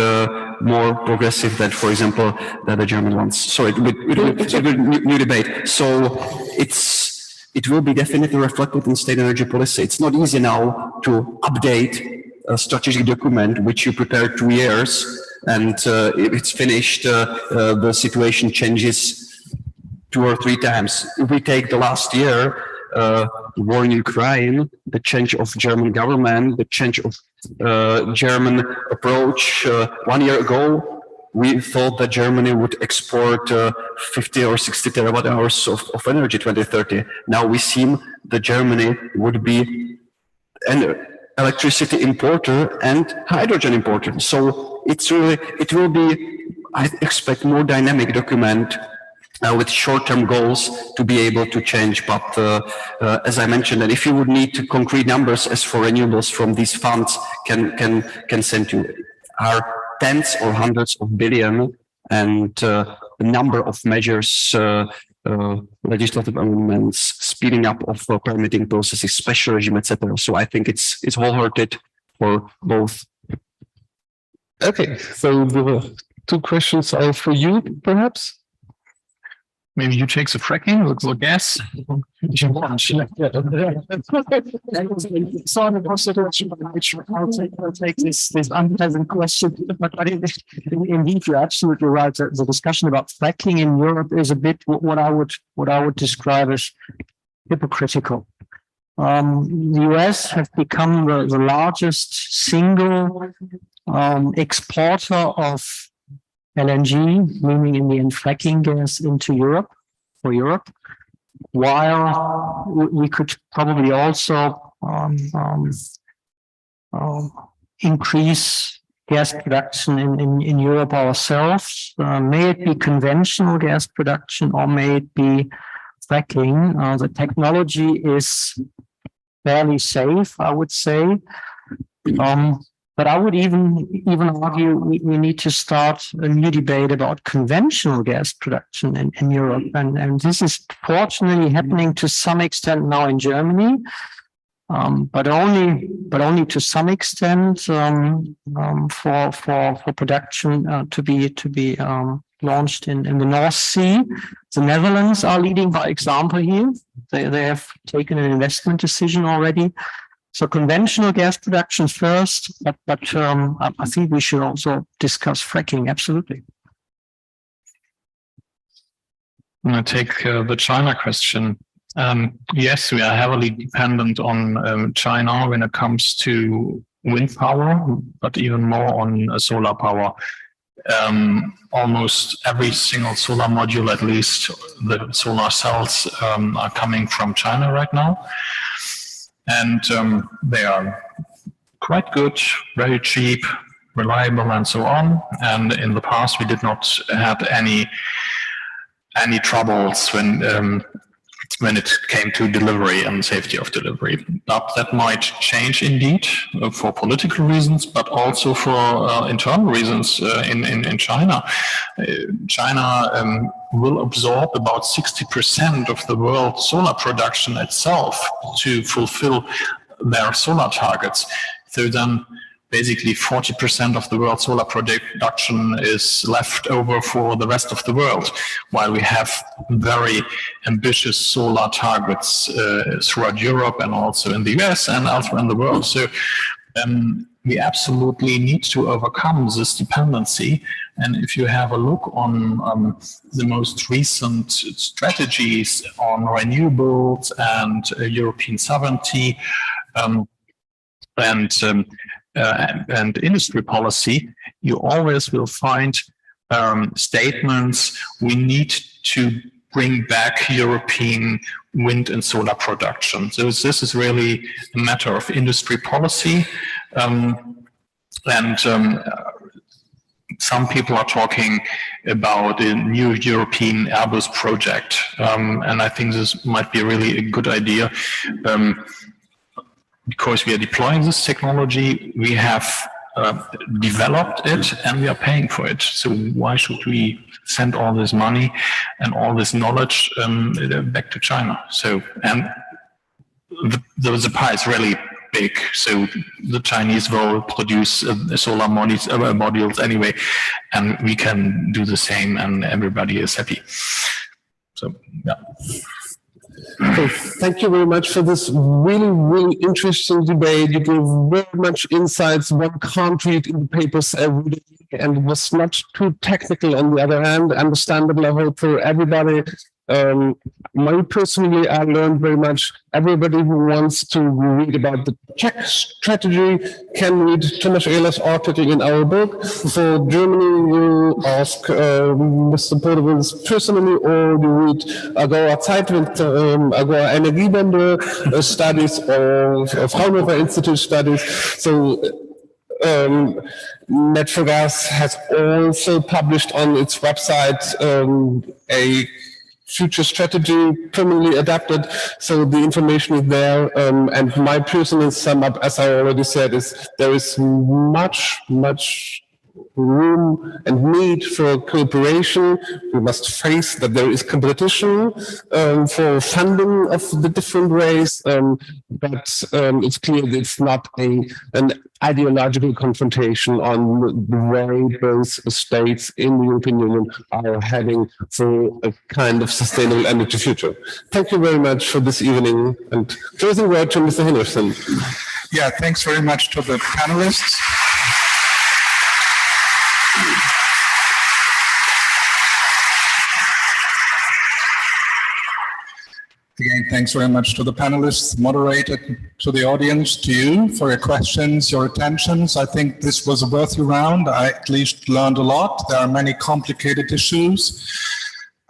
more progressive than, for example, the German ones. So it will new debate. So it will be definitely reflected in state energy policy. It's not easy now to update a strategic document which you prepared 2 years, and if it's finished, the situation changes 2 or 3 times. If we take the last year, war in Ukraine, the change of German government, the change of German approach. 1 year ago, we thought that Germany would export 50 or 60 terawatt hours of energy 2030. Now we seem that Germany would be an electricity importer and hydrogen importer. So it will be, I expect, more dynamic document with short-term goals to be able to change. But as I mentioned, and if you would need concrete numbers as for renewables from these funds, can send you are tens or hundreds of billion, and the number of measures, legislative amendments, speeding up of permitting processes, special regime, etc. So I think it's wholehearted for both. Okay, so the 2 questions are for you, perhaps. Maybe you take the fracking, look for gas. I'll take this unpleasant question. But indeed, you're absolutely right. The discussion about fracking in Europe is a bit what I would describe as hypocritical. The US have become the largest single exporter of LNG, meaning in the end fracking gas, into Europe, for Europe, while we could probably also increase gas production in Europe ourselves. May it be conventional gas production or may it be fracking. The technology is fairly safe, I would say. But I would even argue we need to start a new debate about conventional gas production in Europe. And this is fortunately happening to some extent now in Germany, but only to some extent for production to be launched in the North Sea. The Netherlands are leading by example here. They have taken an investment decision already. So conventional gas production first, but I think we should also discuss fracking, absolutely. I'm going to take the China question. Yes, we are heavily dependent on China when it comes to wind power, but even more on solar power. Almost every single solar module, at least the solar cells, are coming from China right now. And they are quite good, very cheap, reliable, and so on. And in the past, we did not have any troubles when it came to delivery and safety of delivery. But that might change indeed for political reasons, but also for internal reasons in China. China will absorb about 60% of the world solar production itself to fulfill their solar targets. So then basically 40% of the world solar production is left over for the rest of the world, while we have very ambitious solar targets throughout Europe and also in the US and elsewhere in the world. So we absolutely need to overcome this dependency. And if you have a look on the most recent strategies on renewables and European sovereignty and industry policy, you always will find statements: we need to bring back European wind and solar production. So this is really a matter of industry policy. Some people are talking about a new European Airbus project. And I think this might be really a good idea. Because we are deploying this technology, we have developed it and we are paying for it. So why should we send all this money and all this knowledge back to China? So, and the pie is really big. So the Chinese will produce solar modules anyway, and we can do the same and everybody is happy. So, yeah. Okay, thank you very much for this really, really interesting debate. You gave very much insights one can't read in the papers every day, and it was not too technical on the other hand, understandable, I hope, for everybody. Personally, I learned very much. Everybody who wants to read about the Czech strategy can read Tomáš Ehler's article in our book. For Germany, you ask Mr. Podewils personally, or you read Agora Zeitwende, Agora Energiewende studies, or Fraunhofer Institute studies. So Natural Gas has also published on its website a future strategy permanently adapted, so the information is there. And my personal sum up, as I already said, is there is much room and need for cooperation. We must face that there is competition for funding of the different ways, but it's clear that it's not an ideological confrontation on the way both states in the European Union are heading for a kind of sustainable energy future. Thank you very much for this evening, and closing word to Mr. Henderson. Yeah, thanks very much to the panelists. Again, thanks very much to the panelists, moderated, to the audience, to you for your questions, your attentions. I think this was a worthy round. I at least learned a lot. There are many complicated issues.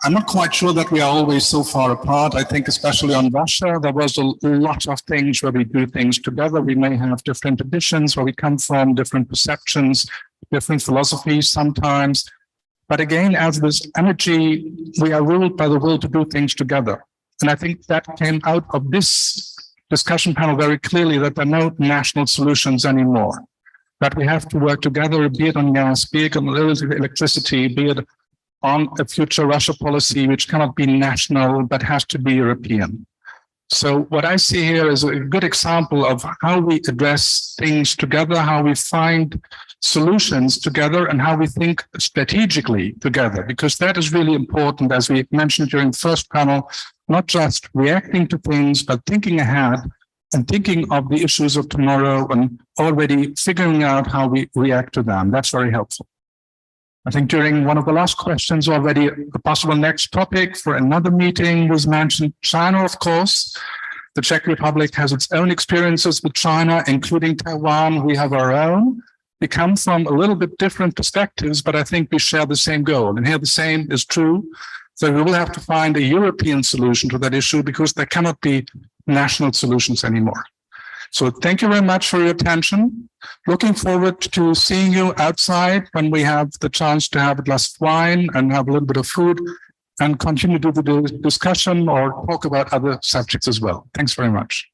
I'm not quite sure that we are always so far apart. I think especially on Russia, there was a lot of things where we do things together. We may have different traditions where we come from, different perceptions, different philosophies sometimes. But again, as this energy, we are ruled by the will to do things together. And I think that came out of this discussion panel very clearly, that there are no national solutions anymore, that we have to work together, be it on gas, be it on electricity, be it on a future Russia policy, which cannot be national, but has to be European. So what I see here is a good example of how we address things together, how we find solutions together, and how we think strategically together, because that is really important, as we mentioned during the first panel, not just reacting to things, but thinking ahead and thinking of the issues of tomorrow and already figuring out how we react to them. That's very helpful. I think during one of the last questions already, a possible next topic for another meeting was mentioned. China, of course. The Czech Republic has its own experiences with China, including Taiwan. We have our own. We come from a little bit different perspectives, but I think we share the same goal. And here the same is true. So we will have to find a European solution to that issue because there cannot be national solutions anymore. So thank you very much for your attention. Looking forward to seeing you outside when we have the chance to have a glass of wine and have a little bit of food and continue to do the discussion or talk about other subjects as well. Thanks very much.